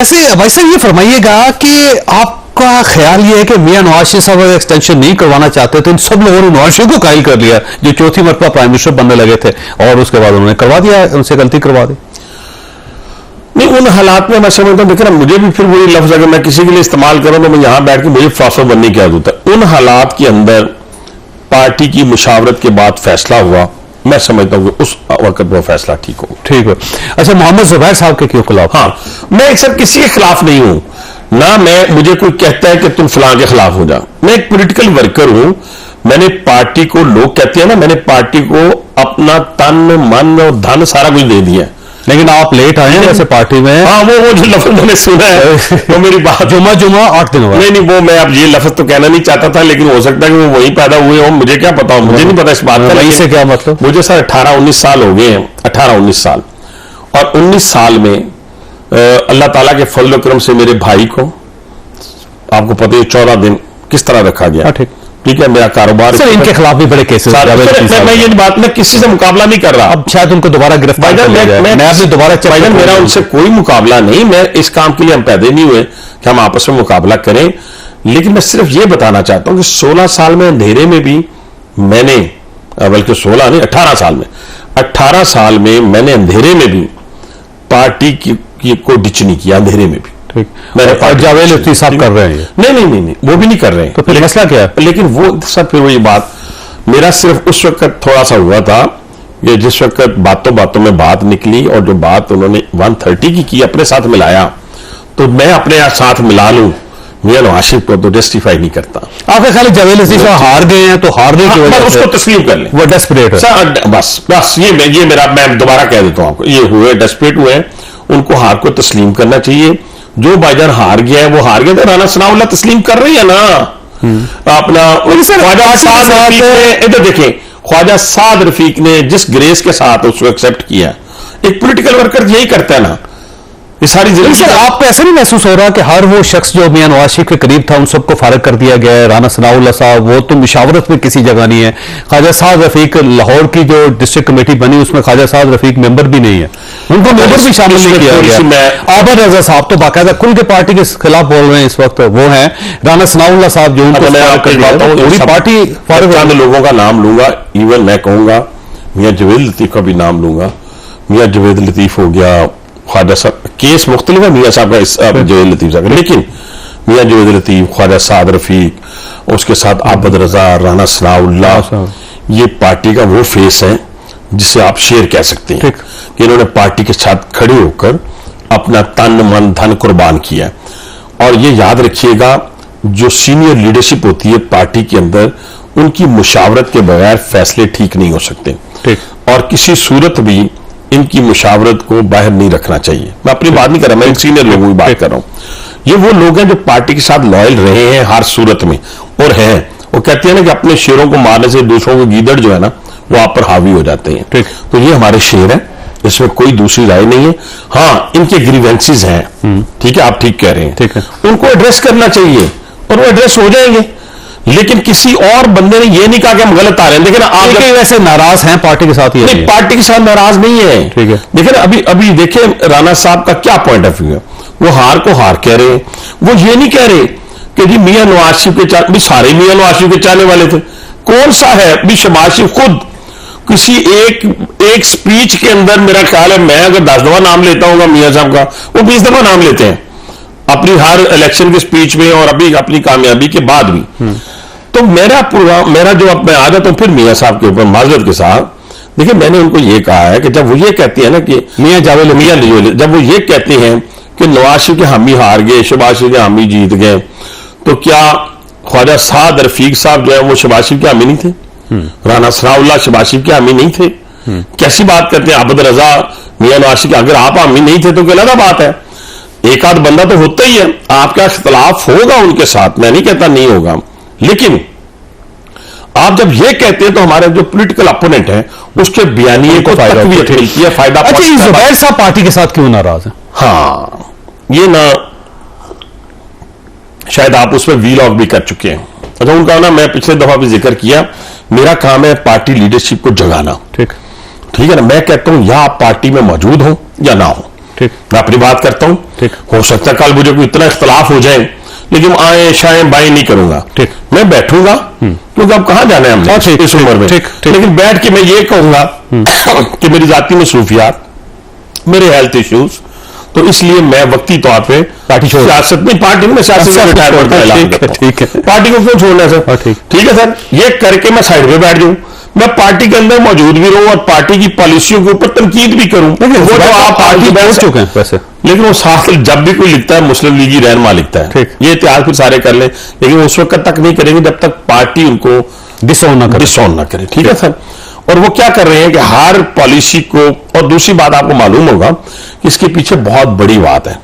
ऐसे भाई साहब ये फरमाइएगा कि आपका ख्याल ये है कि मियां नवाज शरीफ साहब अगर एक्सटेंशन नहीं करवाना चाहते तो इन सब लोगों ने नवाज शरीफ को कायल कर लिया जो चौथी मरतबा प्राइम मिनिस्टर बनने लगे थे और उसके बाद उन्होंने करवा दिया, उनसे गलती करवा दी। नहीं, उन हालात में मैं समझता हूं, देखिए ना, मुझे भी फिर वही लफ्ज अगर मैं किसी के लिए इस्तेमाल करूं तो मैं यहां बैठ के मुझे फिलॉसफर बनने की आदत होता है। उन हालात के अंदर पार्टी की मुशावरत के बाद फैसला हुआ, मैं समझता हूं कि उस वक्त वो फैसला ठीक हो। ठीक है। अच्छा, मोहम्मद जुबैर साहब के क्यों खिलाफ? हाँ, मैं एक सर किसी के खिलाफ नहीं हूं ना, मैं मुझे कोई कहता है कि तुम फलां के खिलाफ हो जा। मैं एक पॉलिटिकल वर्कर हूं। मैंने पार्टी को, लोग कहते हैं ना, मैंने पार्टी को अपना तन मन और धन सारा कुछ दे दिया। लेकिन आप लेट आए हैं वैसे पार्टी में। हाँ, वो जो लफ्ज मैंने सुना है वो मेरी बात जुमा 8 दिन हुआ। नहीं, वो मैं अब ये लफ्ज तो कहना नहीं चाहता था, लेकिन हो सकता है कि वो वहीं पैदा हुए हो, मुझे क्या पता हो, मुझे नहीं पता इस बात का। वहीं से क्या मतलब? मुझे सर 18-19 साल हो गए हैं, 18-19 साल। और 19 साल में अल्लाह ताला के फजल व करम से मेरे भाई को, आपको पता है, 14 दिन किस तरह रखा गया। ठीक है, मेरा कारोबार। सर इनके खिलाफ भी बड़े केसेस। मैं ये बात में किसी से मुकाबला नहीं कर रहा। अब शायद उनको दोबारा गिरफ्तार कर लिया जाए। मैं आपने दोबारा मेरा उनसे कोई मुकाबला नहीं, मैं इस काम के लिए हम पैदा नहीं हुए कि हम आपस में मुकाबला करें। लेकिन मैं सिर्फ ये बताना चाहता हूं कि 16 साल में अंधेरे में भी मैंने, बल्कि 16 नहीं, 18 साल में मैंने अंधेरे में भी पार्टी की को डिच नहीं किया, अंधेरे में भी। मेरे जावेद लतीफ साहब कर रहे हैं। नहीं, वो भी नहीं कर रहे हैं। तो फिर मसला क्या है? लेकिन वो सब फिर वही बात, मेरा सिर्फ उस वक्त थोड़ा सा हुआ था कि जिस वक्त बातों बातों में बात निकली और जो बात उन्होंने 130 की अपने साथ मिलाया, तो मैं अपने साथ मिला लूं मियां नवाज शरीफ को तो जस्टिफाई नहीं करता। आपके ख्याल जावेद लतीफ साहब हार गए हैं तो हारने की वजह उसको तस्लीम कर लें, वो डेस्परेट है। बस ये मेरा, मैं दोबारा कह देता हूं आपको, ये हुए डेस्परेट हुए, उनको हार को तस्लीम करना चाहिए। जो भाईजान हार गया है वो हार गया, तो राना सनाउल्लाह तस्लीम कर रही है ना अपना। ख्वाजा साद रफीक ने, इधर देखें, ख्वाजा साद रफीक ने जिस ग्रेस के साथ उसको एक्सेप्ट किया, एक पॉलिटिकल वर्कर यही करता है ना, ये सारी जिंदगी। सर आपको ऐसा नहीं महसूस हो रहा कि हर वो शख्स जो मियां नवाज शरीफ के करीब था उन सबको फारिग कर दिया गया है? राना सनाउल्लाह साहब वो तो मुशावरत में किसी जगह नहीं है। ख्वाजा साद रफीक, लाहौर की जो डिस्ट्रिक्ट कमेटी बनी उसमें ख्वाजा साद रफीक मेंबर भी नहीं है, उनको मेंबर भी शामिल नहीं किया गया। आबर रजा साहब तो बाकायदा खुल के पार्टी के खिलाफ बोल रहे हैं इस वक्त, वो है राना सनाउल्लाह साहब जो उनको पूरी पार्टी फारिग। लोगों का नाम लूंगा, इवन मैं कहूंगा मियां जावेद लतीफ का भी नाम लूंगा। मियां जावेद लतीफ हो गया, ख्वाजा साहब, केस मुख्तलिफ है मियां साहब का, जावेद लतीफ साहब, लेकिन मियां जावेद लतीफ, ख्वाजा साद रफीक, उसके साथ आबद रजा, राना सनाउल्लाह, ये पार्टी का वो फेस है जिसे आप शेर कह सकते हैं कि इन्होंने पार्टी के साथ खड़े होकर अपना तन मन धन कुर्बान किया। और ये याद रखिएगा, जो सीनियर लीडरशिप होती है पार्टी के अंदर, उनकी मुशावरत के बगैर फैसले ठीक नहीं हो सकते, और किसी सूरत भी इनकी मुशावरत को बाहर नहीं रखना चाहिए। मैं अपनी बात नहीं कर रहा, मैं सीनियर लोगों की बात कर रहा हूं। ये वो लोग हैं जो पार्टी के साथ लॉयल रहे हैं हर सूरत में, और हैं, वो कहते हैं ना कि अपने शेरों को मारने से दूसरों के गीदड़ जो है ना वो आप पर हावी हो जाते हैं। तो ये हमारे शेर हैं, इसमें कोई दूसरी राय नहीं है। हाँ, इनके ग्रीवेंसेस हैं, ठीक है, आप ठीक कह रहे हैं, उनको एड्रेस करना चाहिए और वो एड्रेस हो जाएंगे। लेकिन किसी और बंदे ने ये नहीं कहा कि हम गलत आ रहे हैं। देखिए ना, आप वैसे नाराज हैं पार्टी के साथ? नहीं, पार्टी के साथ नाराज नहीं है। ठीक है, देखिए ना, अभी देखिए राना साहब का क्या पॉइंट ऑफ व्यू है। वो हार को हार कह रहे हैं, वो ये नहीं कह रहे कि जी मियां नवाज शरीफ के सारे मियां नवाज शरीफ के चाहने वाले थे। कौन सा है भी? शहबाज शरीफ खुद किसी एक स्पीच के अंदर, मेरा ख्याल है, मैं अगर 10 दफा नाम लेता हूँ मियां साहब का, वो 20 दफा नाम लेते हैं अपनी हर इलेक्शन के स्पीच में और अभी अपनी कामयाबी के बाद भी। तो मेरा जो अब मैं आ जाता हूं फिर मियां साहब के ऊपर माजरत के साथ, देखिए मैंने उनको ये कहा है कि जब वो ये कहते हैं ना कि मियां जब वो ये कहते हैं कि नवाज शरीफ के हामी हार गए, शहबाज शरीफ के हामी जीत गए, तो क्या ख्वाजा साद रफीक साहब जो है वो शहबाज शरीफ के हामी नहीं थे? राना सनाउल्लाह शहबाज शरीफ के हामी नहीं थे? कैसी बात करते हैं? आबद रजा, मियां नवाज शरीफ, अगर आप हामी नहीं थे तो क्या अलग बात है, एक आध बंदा तो होता ही है, आपका इख्तलाफ होगा उनके साथ, मैं नहीं कहता नहीं होगा, लेकिन आप जब ये कहते हैं तो हमारे जो पॉलिटिकल अपोनेंट है उसके बयानिए को तकवीयत मिलती है, फायदा। अच्छा, जुबैर साहब पार्टी के साथ क्यों नाराज है? हाँ, ये ना शायद आप उसमें वील ऑफ भी कर चुके हैं। अच्छा, उनका ना मैं पिछले दफा भी जिक्र किया, मेरा काम है पार्टी लीडरशिप को जगाना। ठीक है ना, मैं कहता हूं या आप पार्टी में मौजूद हो या ना हो, ठीक। मैं अपनी बात करता हूं, ठीक। हो सकता है कल मुझे कोई इतना इख्तलाफ हो जाए, लेकिन आए शायद बाई नहीं करूंगा, ठीक। मैं बैठूंगा, क्योंकि अब कहां जाना है हमने इस उम्र में, ठीक, ठीक। लेकिन बैठ के मैं ये कहूंगा कि मेरी जाती मसरूफियात, मेरे हेल्थ इश्यूज, तो इसलिए मैं वक्ती तौर पे पार्टी छोड़, सियासत में, पार्टी में सियासत से रिटायरमेंट का ऐलान करता हूं। ठीक है। पार्टी को क्यों छोड़ना है सर? ठीक है सर, ये करके मैं साइड पे बैठ जाऊं, मैं पार्टी के अंदर मौजूद भी रहूं और पार्टी की पॉलिसियों के ऊपर तनकीद भी करूं। वो तो आप पार्टी छोड़ चुके हैं वैसे, लेकिन वो साथ जब भी कोई लिखता है मुस्लिम लीगी रहनुमा लिखता है, ठीक। ये इतिहास फिर सारे कर ले, लेकिन उस वक्त तक नहीं करेंगे जब तक पार्टी उनको डिसऑन ना करे। ठीक है सर। और वो क्या कर रहे हैं कि हर पॉलिसी को, और दूसरी बात आपको मालूम होगा कि इसके पीछे बहुत बड़ी बात है,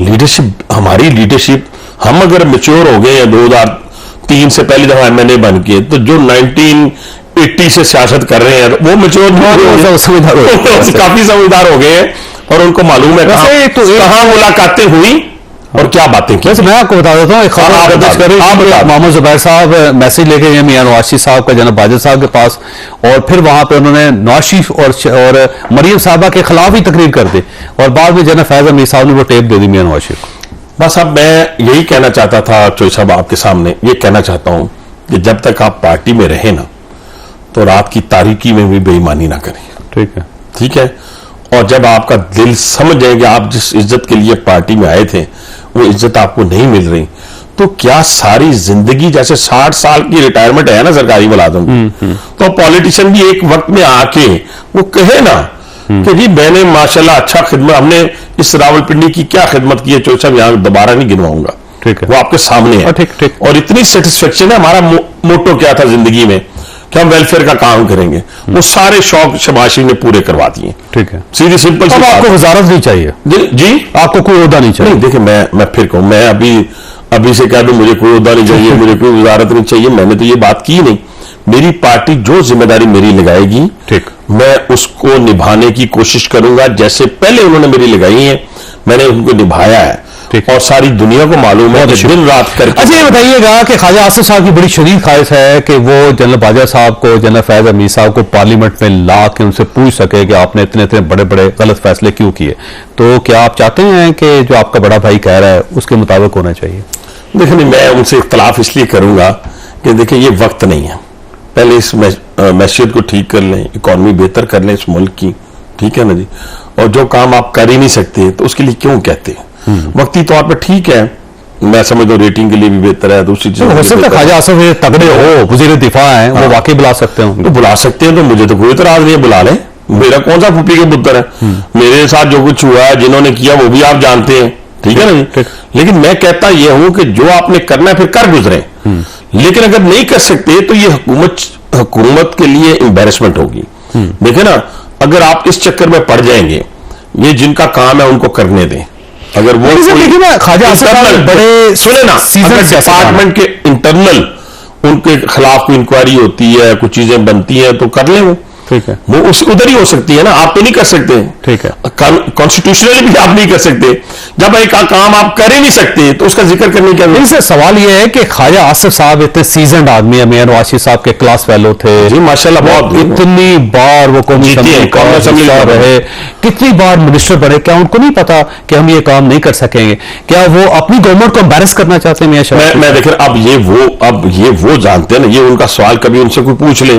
लीडरशिप, हमारी लीडरशिप, हम अगर मेच्योर हो गए हैं 2003 से पहले जब एमएनए बन के, तो जो 1980 से सियासत कर रहे हैं वो मेच्योर काफी समझदार हो गए हैं, और उनको मालूम है कहां मुलाकातें हुई और क्या बातें की। वैसे मैं आपको बता देता हूँ, एक खबर दर्ज कर रही है, मोहम्मद जुबैर साहब मैसेज लेके गए मियां नवाज शरीफ साहब का जनाब बाजवा साहब के पास, और फिर वहां पे उन्होंने नवाज शरीफ और मरियम साहबा के खिलाफ ही तकरीर कर दी, और बाद में जनाब फैज अमीर साहब ने वो टेप दे दी मियां नवाज शरीफ को। बस अब मैं यही कहना चाहता था चोई साहब आपके सामने, ये कहना चाहता हूं कि जब तक आप पार्टी में रहे ना, तो रात की तारीकी में भी बेईमानी ना करें। ठीक है, ठीक है। और जब आपका दिल समझ जाए कि आप जिस इज्जत के लिए पार्टी में आए थे वो इज्जत आपको नहीं मिल रही, तो क्या सारी जिंदगी, जैसे 60 साल की रिटायरमेंट है ना सरकारी मुलाजिम की, तो पॉलिटिशियन भी एक वक्त में आके वो कहे ना कि जी मैंने माशाल्लाह अच्छा खिदमत, हमने इस रावलपिंडी की क्या खिदमत की है, चोई साहब यहां दोबारा नहीं गिनवाऊंगा। ठीक है, वो आपके सामने है। ठीक ठीक। और इतनी सेटिस्फेक्शन है, हमारा मोटो क्या था जिंदगी में कि हम वेलफेयर का काम करेंगे, वो सारे शौक शहबाज शरीफ ने पूरे करवा दिए। ठीक है, सीधी सिंपल। अब आपको वजारत नहीं चाहिए जी, आपको कोई ओहदा नहीं चाहिए? नहीं, देखिए मैं फिर कहूं, मैं अभी से कह दूं मुझे कोई ओहदा नहीं चाहिए, मुझे कोई वजारत नहीं चाहिए, मैंने तो ये बात की नहीं। मेरी पार्टी जो जिम्मेदारी मेरी लगाएगी, ठीक, मैं उसको निभाने की कोशिश करूंगा, जैसे पहले उन्होंने मेरी लगाई है मैंने उनको निभाया है, और सारी दुनिया को मालूम है कि दिन रात करके। अच्छा, ये बताइएगा कि ख्वाजा आसिफ साहब की बड़ी शदीद ख्वाहिश है कि वो जनरल बाजवा साहब को, जनरल फैज अमीर साहब को पार्लियामेंट में ला के उनसे पूछ सके कि आपने इतने इतने बड़े बड़े गलत फैसले क्यों किए, तो क्या आप चाहते हैं कि जो आपका बड़ा भाई कह रहा है उसके मुताबिक होना चाहिए? देखिए, मैं उनसे इख्तलाफ इसलिए करूंगा कि देखिए ये वक्त नहीं है, पहले इस मैशियत को ठीक कर लें, इकॉनमी बेहतर कर लें इस मुल्क की, ठीक है ना जी, और जो काम आप कर ही नहीं सकते तो उसके लिए क्यों कहते हैं? वक्ती तौर पर ठीक है, मैं समझ दो रेटिंग के लिए भी बेहतर है, दूसरी चीज हो सकता है ख्वाजा आसिफ तगड़े हो, वजीर दिफा है, वो वाकई बुला सकते हो, तो बुला सकते हैं, तो मुझे तो कोई इतराज नहीं है, बुला लें, मेरा कौन सा फूफी के पुत्र है, मेरे साथ जो कुछ हुआ है जिन्होंने किया वो भी आप जानते हैं, ठीक है ना जी। लेकिन मैं कहता यह हूं कि जो आपने करना है फिर कर गुजरे, लेकिन अगर नहीं कर सकते तो ये हुकूमत के लिए एम्बेरसमेंट होगी। देखे ना, अगर आप इस चक्कर में पड़ जाएंगे, ये जिनका काम है उनको करने दें, अगर वो देखिए ना ख्वाजा आसिफ बड़े सुने ना, अगर डिपार्टमेंट के इंटरनल उनके खिलाफ कोई इंक्वायरी होती है, कुछ चीजें बनती हैं तो कर लें वो, ठीक है, वो उधर ही हो सकती है ना, आप तो नहीं कर सकते, ठीक है, कॉन्स्टिट्यूशनली भी आप नहीं कर सकते, जब एक काम आप कर ही नहीं सकते तो उसका जिक्र करने की नहीं सर। सवाल यह है कि ख्वाजा आसिफ साहब इतने सीजनड आदमी है, मियां नवाज शरीफ साहब के क्लास फेलो थे जी, माशाल्लाह, बहुत इतनी बार वो कौमी असेंबली रहे, कितनी बार मिनिस्टर बने, क्या उनको नहीं पता कि हम ये काम नहीं कर सकेंगे? क्या वो अपनी गवर्नमेंट को एम्बैरेस करना चाहते हैं मियां शरीफ? मैं देखिए, अब ये वो जानते हैं ना, ये उनका सवाल कभी उनसे कोई पूछ ले